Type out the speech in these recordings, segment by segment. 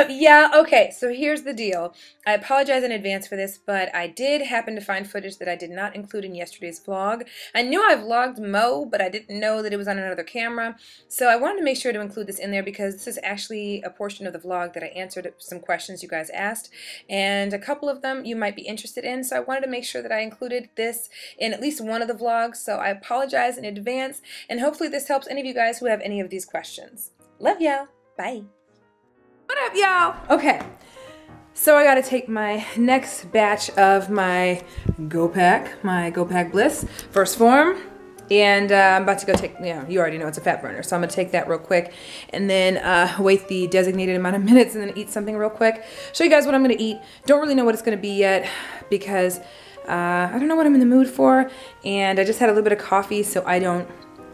Yeah, okay, so here's the deal. I apologize in advance for this, but I did happen to find footage that I did not include in yesterday's vlog. I knew I vlogged Mo, but I didn't know that it was on another camera, so I wanted to make sure to include this in there because this is actually a portion of the vlog that I answered some questions you guys asked, and a couple of them you might be interested in, so I wanted to make sure that I included this in at least one of the vlogs, so I apologize in advance, and hopefully this helps any of you guys who have any of these questions. Love y'all. Bye. What up, y'all? Okay, so I gotta take my next batch of my Go Pack Bliss first form, and I'm about to go take, you already know it's a fat burner, so I'm gonna take that real quick and then wait the designated amount of minutes and then eat something real quick. Show you guys what I'm gonna eat. Don't really know what it's gonna be yet because I don't know what I'm in the mood for, and I just had a little bit of coffee, so I don't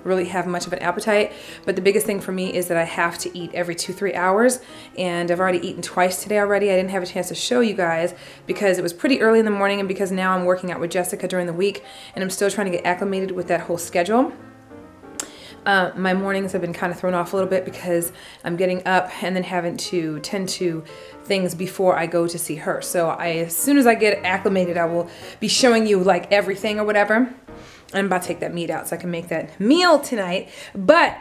really have much of an appetite. But the biggest thing for me is that I have to eat every 2-3 hours, and I've already eaten twice today already. I didn't have a chance to show you guys because it was pretty early in the morning, and because now I'm working out with Jessica during the week and I'm still trying to get acclimated with that whole schedule. My mornings have been kind of thrown off a little bit because I'm getting up and then having to tend to things before I go to see her. So as soon as I get acclimated, I will be showing you like everything or whatever. I'm about to take that meat out so I can make that meal tonight. But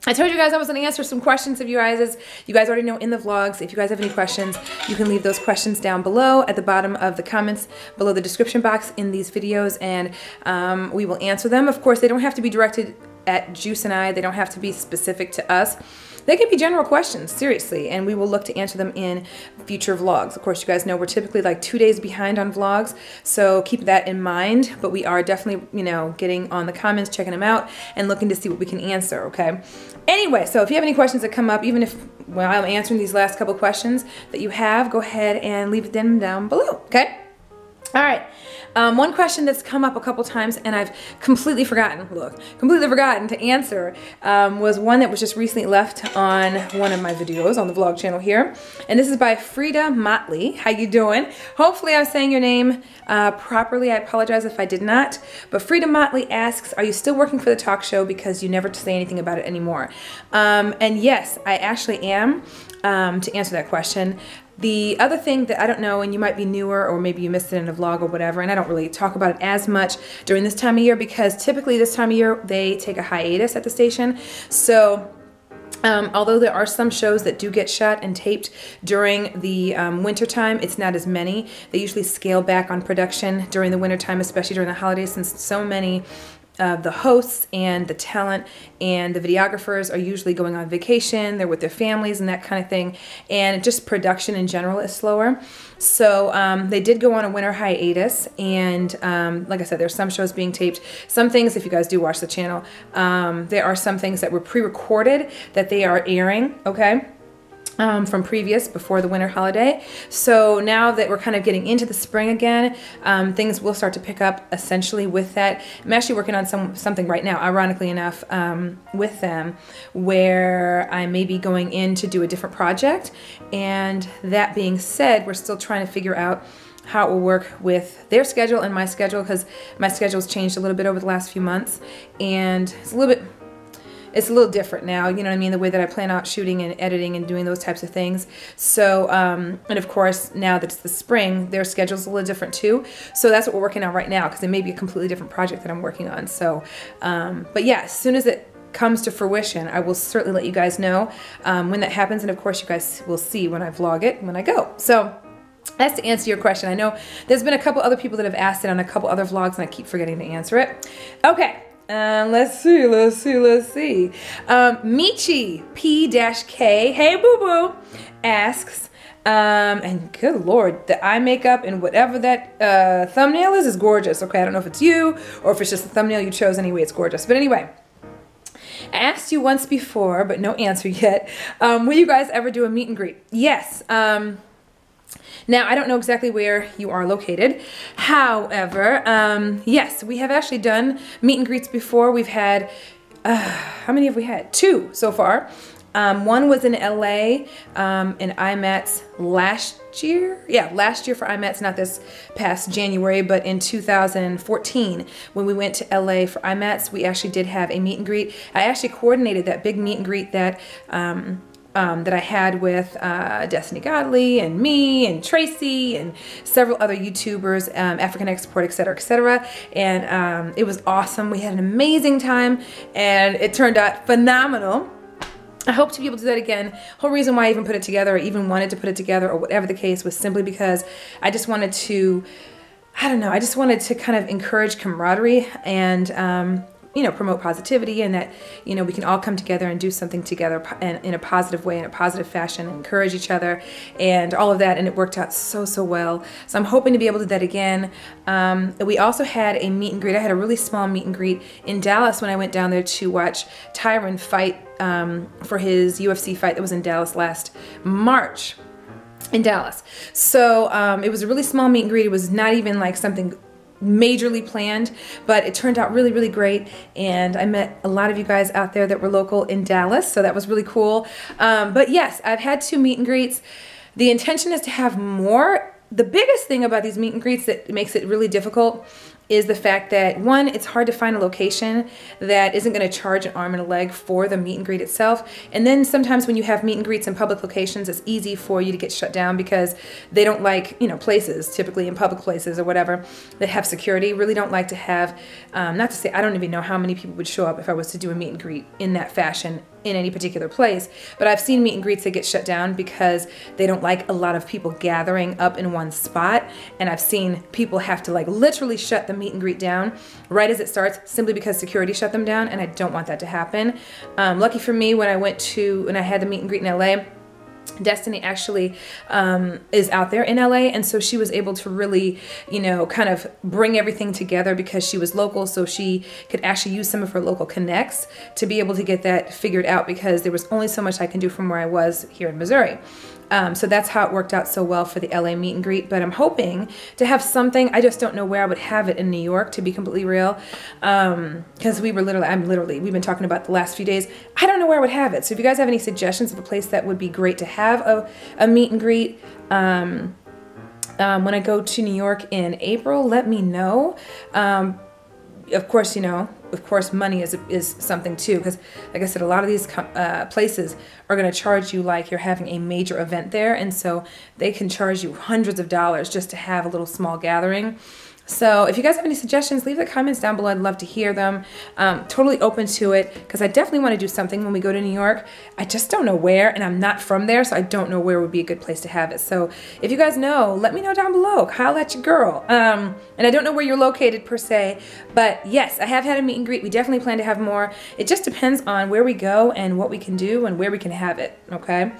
I told you guys I was going to answer some questions of you guys. You guys already know in the vlogs. If you guys have any questions, you can leave those questions down below at the bottom of the comments below the description box in these videos, and we will answer them. Of course, they don't have to be directed at Juice and I. They don't have to be specific to us. They can be general questions, seriously, and we will look to answer them in future vlogs. Of course, you guys know we're typically like 2 days behind on vlogs, so keep that in mind, but we are definitely, you know, getting on the comments, checking them out, and looking to see what we can answer, okay? Anyway, so if you have any questions that come up, even if while I'm answering these last couple questions that you have, go ahead and leave them down below, okay? All right, one question that's come up a couple times and I've completely forgotten to answer was one that was just recently left on one of my videos on the vlog channel here. And this is by Frida Motley. How you doing? Hopefully I'm saying your name properly. I apologize if I did not. But Frida Motley asks, are you still working for the talk show because you never say anything about it anymore? And yes, I actually am, to answer that question. The other thing that I don't know, and you might be newer or maybe you missed it in a vlog or whatever, and I don't really talk about it as much during this time of year because typically this time of year they take a hiatus at the station. So although there are some shows that do get shot and taped during the winter time, it's not as many. They usually scale back on production during the winter time, especially during the holidays, since so many the hosts and the talent and the videographers are usually going on vacation, they're with their families and that kind of thing, and just production in general is slower. So they did go on a winter hiatus, and like I said, there's some shows being taped. Some things, if you guys do watch the channel, there are some things that were pre-recorded that they are airing, okay? From before the winter holiday. So now that we're kind of getting into the spring again, things will start to pick up essentially with that. I'm actually working on something right now, ironically enough, with them, where I may be going in to do a different project. And that being said, we're still trying to figure out how it will work with their schedule and my schedule, because my schedule's changed a little bit over the last few months, and it's a little different now, you know what I mean, the way that I plan out shooting and editing and doing those types of things. So, and of course, now that it's the spring, their schedule's a little different too. So that's what we're working on right now, because it may be a completely different project that I'm working on. So, but yeah, as soon as it comes to fruition, I will certainly let you guys know when that happens. And of course, you guys will see when I vlog it, when I go. So that's to answer your question. I know there's been a couple other people that have asked it on a couple other vlogs, and I keep forgetting to answer it. Okay. Let's see. Michi P-K, hey boo boo, asks, and good Lord, the eye makeup and whatever that thumbnail is gorgeous. Okay, I don't know if it's you or if it's just the thumbnail you chose. Anyway, it's gorgeous. But anyway, I asked you once before, but no answer yet. Will you guys ever do a meet and greet? Yes. Now, I don't know exactly where you are located. However, yes, we have actually done meet and greets before. We've had, how many have we had? 2 so far. One was in LA in IMATS last year. Yeah, last year for IMATS, not this past January, but in 2014 when we went to LA for IMATS, we actually did have a meet and greet. I actually coordinated that big meet and greet that that I had with Destiny Godly and me and Tracy and several other YouTubers, African Export, etc. And it was awesome. We had an amazing time and it turned out phenomenal. I hope to be able to do that again. Whole reason why I even put it together or even wanted to put it together or whatever the case was simply because I just wanted to, I don't know, I just wanted to kind of encourage camaraderie and you know, promote positivity, and that, you know, we can all come together and do something together in a positive way, in a positive fashion, and encourage each other and all of that. And it worked out so well. So I'm hoping to be able to do that again. We also had a meet and greet. I had a really small meet and greet in Dallas when I went down there to watch Tyron fight for his UFC fight that was in Dallas last March. In Dallas. So it was a really small meet and greet. It was not even like something majorly planned, but it turned out really great, and I met a lot of you guys out there that were local in Dallas, so that was really cool. But yes, I've had 2 meet and greets. The intention is to have more. The biggest thing about these meet and greets that makes it really difficult is the fact that, one, it's hard to find a location that isn't going to charge an arm and a leg for the meet and greet itself. And then sometimes when you have meet and greets in public locations, it's easy for you to get shut down because they don't like, you know, places, typically in public places or whatever, that have security, really don't like to have, not to say, I don't even know how many people would show up if I was to do a meet and greet in that fashion in any particular place, but I've seen meet and greets that get shut down because they don't like a lot of people gathering up in one spot, and I've seen people have to like literally shut the meet and greet down right as it starts simply because security shut them down, and I don't want that to happen. Lucky for me, when I had the meet and greet in LA, Destiny actually is out there in LA, and so she was able to really, you know, kind of bring everything together because she was local, so she could actually use some of her local connects to be able to get that figured out, because there was only so much I can do from where I was here in Missouri. So that's how it worked out so well for the LA meet and greet, but I'm hoping to have something. I just don't know where I would have it in New York, to be completely real, because we've been talking about the last few days. I don't know where I would have it. So if you guys have any suggestions of a place that would be great to have a meet and greet when I go to New York in April, let me know. Of course, you know, money is something too, because like I said, a lot of these places are going to charge you like you're having a major event there, and so they can charge you hundreds of dollars just to have a little small gathering. So if you guys have any suggestions, leave the comments down below. I'd love to hear them. Totally open to it, because I definitely want to do something when we go to New York. I just don't know where, and I'm not from there, so I don't know where would be a good place to have it. So if you guys know, let me know down below. Holla at your girl. And I don't know where you're located per se, but yes, I have had a meet and greet. We definitely plan to have more. It just depends on where we go and what we can do and where we can have it, okay?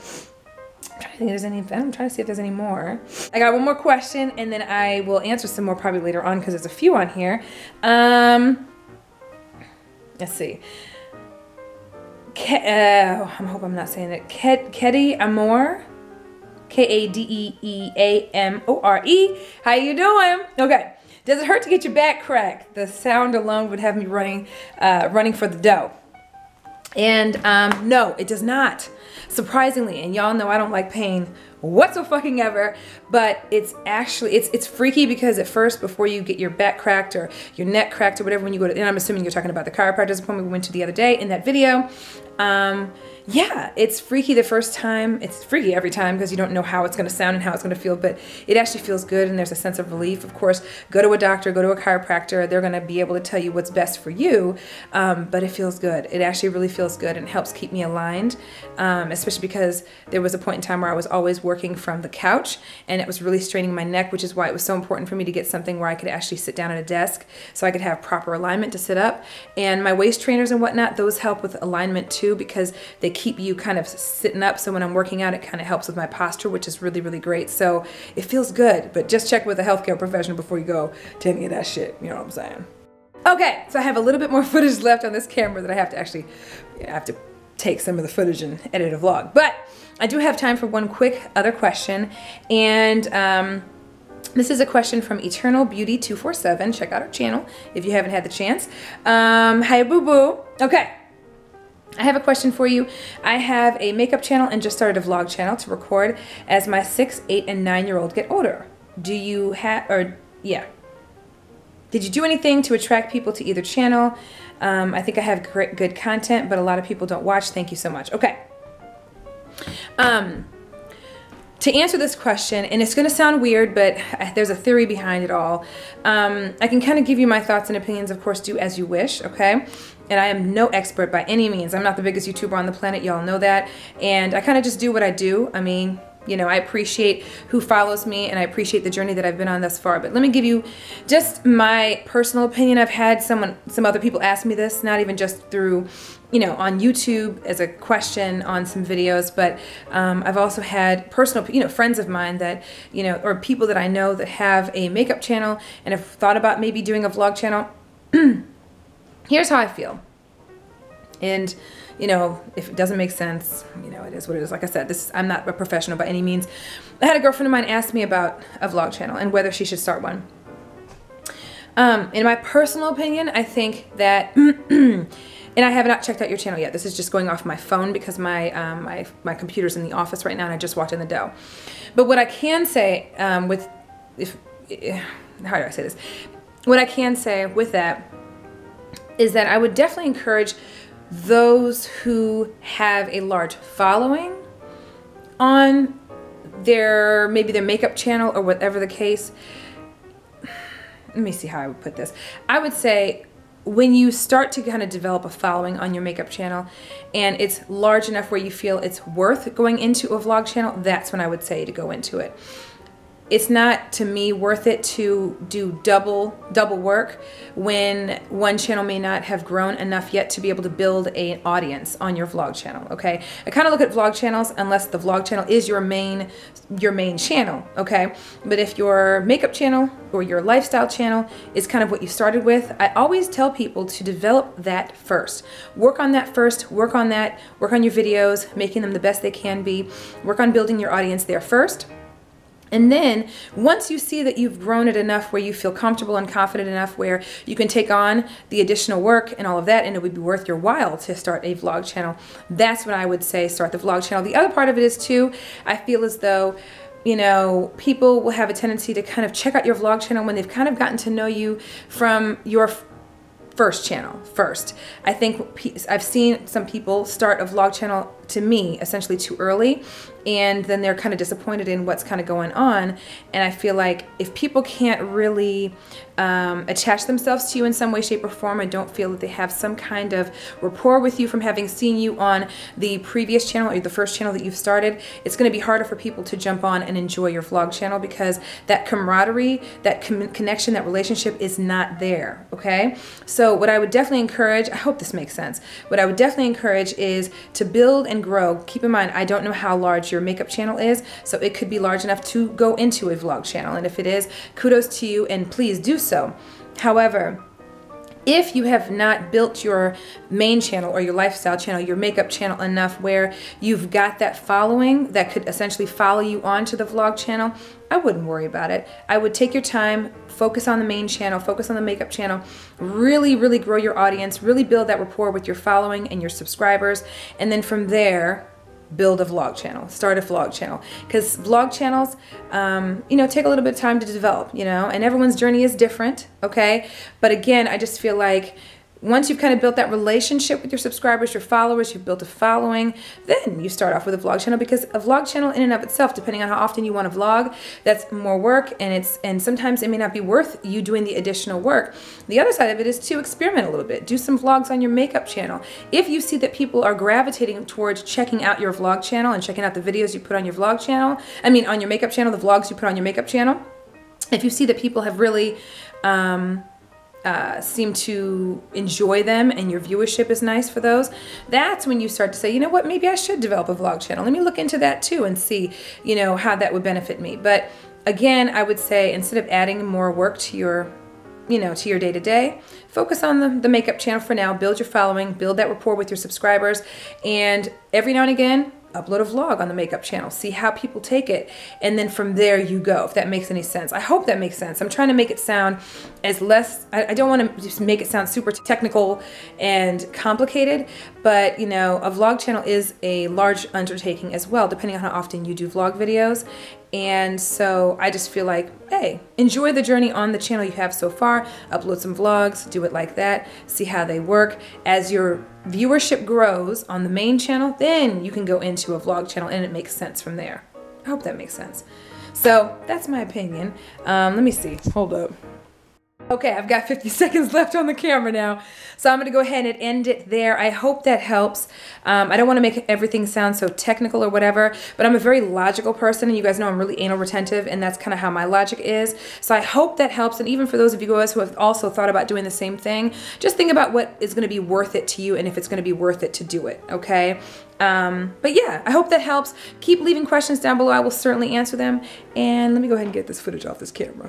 I'm trying to see if there's any more. I got one more question, and then I will answer some more probably later on, because there's a few on here. Let's see. I hope I'm not saying it. Kedi Amore. Kadeeamore. How you doing? Okay. Does it hurt to get your back cracked? The sound alone would have me running for the dough. And no, it does not. Surprisingly, and y'all know I don't like pain whatsoever, but it's actually, it's freaky, because at first, before you get your back cracked or your neck cracked or whatever, when you go to, and I'm assuming you're talking about the chiropractor's appointment we went to the other day in that video, yeah, it's freaky the first time. It's freaky every time, because you don't know how it's going to sound and how it's going to feel, but it actually feels good, and there's a sense of relief. Of course, go to a doctor, go to a chiropractor. They're going to be able to tell you what's best for you, but it feels good. It actually really feels good, and helps keep me aligned, especially because there was a point in time where I was always working from the couch, and it was really straining my neck, which is why it was so important for me to get something where I could actually sit down at a desk so I could have proper alignment to sit up. And my waist trainers and whatnot, those help with alignment too, because they keep you kind of sitting up, so when I'm working out, it kind of helps with my posture, which is really great. So it feels good, but just check with a healthcare professional before you go to any of that shit, you know what I'm saying? Okay, so I have a little bit more footage left on this camera that I have to actually, I have to take some of the footage and edit a vlog, but I do have time for one quick other question, and this is a question from Eternal Beauty 247. Check out our channel if you haven't had the chance. Hi, boo boo. Okay. I have a question for you. I have a makeup channel and just started a vlog channel to record as my 6, 8, and 9-year-old get older. Do you have, or yeah. Did you do anything to attract people to either channel? I think I have good content, but a lot of people don't watch. Thank you so much. Okay. To answer this question, and it's going to sound weird, but there's a theory behind it all. I can kind of give you my thoughts and opinions. Of course, do as you wish, okay? And I am no expert by any means. I'm not the biggest YouTuber on the planet. Y'all know that. And I kind of just do what I do. I mean, you know, I appreciate who follows me, and I appreciate the journey that I've been on thus far. But let me give you just my personal opinion. I've had some other people ask me this, not even just through, you know, on YouTube as a question on some videos, but I've also had personal, you know, friends of mine that, you know, or people that I know that have a makeup channel and have thought about maybe doing a vlog channel. Here's how I feel. And, you know, if it doesn't make sense, you know, it is what it is. Like I said, I'm not a professional by any means. I had a girlfriend of mine ask me about a vlog channel and whether she should start one. In my personal opinion, I think that, and I have not checked out your channel yet. This is just going off my phone because my my computer's in the office right now and I just walked in the door. But what I can say how do I say this? What I can say with that is that I would definitely encourage those who have a large following on maybe their makeup channel or whatever the case. Let me see how I would put this. I would say when you start to kind of develop a following on your makeup channel and it's large enough where you feel it's worth going into a vlog channel, that's when I would say to go into it. It's not, to me, worth it to do double work when one channel may not have grown enough yet to be able to build an audience on your vlog channel, okay? I kind of look at vlog channels, unless the vlog channel is your main channel, okay? But if your makeup channel or your lifestyle channel is kind of what you started with, I always tell people to develop that first. Work on that first, work on that, work on your videos, making them the best they can be, work on building your audience there first. And then once you see that you've grown it enough where you feel comfortable and confident enough where you can take on the additional work and all of that, and it would be worth your while to start a vlog channel, that's when I would say start the vlog channel. The other part of it is too, I feel as though, you know, people will have a tendency to kind of check out your vlog channel when they've kind of gotten to know you from your first channel first. I think I've seen some people start a vlog channel, to me, essentially too early, and then they're kind of disappointed in what's kind of going on. And I feel like if people can't really attach themselves to you in some way, shape, or form, and don't feel that they have some kind of rapport with you from having seen you on the previous channel or the first channel that you've started, it's going to be harder for people to jump on and enjoy your vlog channel because that camaraderie, that connection, that relationship is not there, okay? So what I would definitely encourage, I hope this makes sense, what I would definitely encourage is to build and grow. Keep in mind, I don't know how large your makeup channel is, so it could be large enough to go into a vlog channel, and if it is, kudos to you and please do so. However, if you have not built your main channel or your lifestyle channel, your makeup channel enough where you've got that following that could essentially follow you onto the vlog channel, I wouldn't worry about it. I would take your time, focus on the main channel, focus on the makeup channel, really, really grow your audience, really build that rapport with your following and your subscribers, and then from there, build a vlog channel, start a vlog channel, because vlog channels, you know, take a little bit of time to develop, you know, and everyone's journey is different, okay? But again, I just feel like once you've kind of built that relationship with your subscribers, your followers, you've built a following, then you start off with a vlog channel, because a vlog channel in and of itself, depending on how often you want to vlog, that's more work, and sometimes it may not be worth you doing the additional work. The other side of it is to experiment a little bit. Do some vlogs on your makeup channel. If you see that people are gravitating towards checking out your vlog channel and checking out the videos you put on your vlog channel, I mean on your makeup channel, the vlogs you put on your makeup channel, if you see that people have really seem to enjoy them and your viewership is nice for those, that's when you start to say, you know what, maybe I should develop a vlog channel. Let me look into that too and see, you know, how that would benefit me. But again, I would say instead of adding more work to your, you know, to your day-to-day, focus on the makeup channel for now, build your following, build that rapport with your subscribers, and every now and again, upload a vlog on the makeup channel, see how people take it, and then from there you go, if that makes any sense. I hope that makes sense. I'm trying to make it sound as less, I don't want to just make it sound super technical and complicated, but you know, a vlog channel is a large undertaking as well, depending on how often you do vlog videos. And so I just feel like, hey, enjoy the journey on the channel you have so far, upload some vlogs, do it like that, see how they work. As you're viewership grows on the main channel, then you can go into a vlog channel and it makes sense from there. I hope that makes sense. So that's my opinion. Let me see, hold up. Okay, I've got 50 seconds left on the camera now. So I'm gonna go ahead and end it there. I hope that helps. I don't wanna make everything sound so technical or whatever, but I'm a very logical person, and you guys know I'm really anal retentive, and that's kind of how my logic is. So I hope that helps, and even for those of you guys who have also thought about doing the same thing, just think about what is gonna be worth it to you and if it's gonna be worth it to do it, okay? But yeah, I hope that helps. Keep leaving questions down below. I will certainly answer them. And let me go ahead and get this footage off this camera.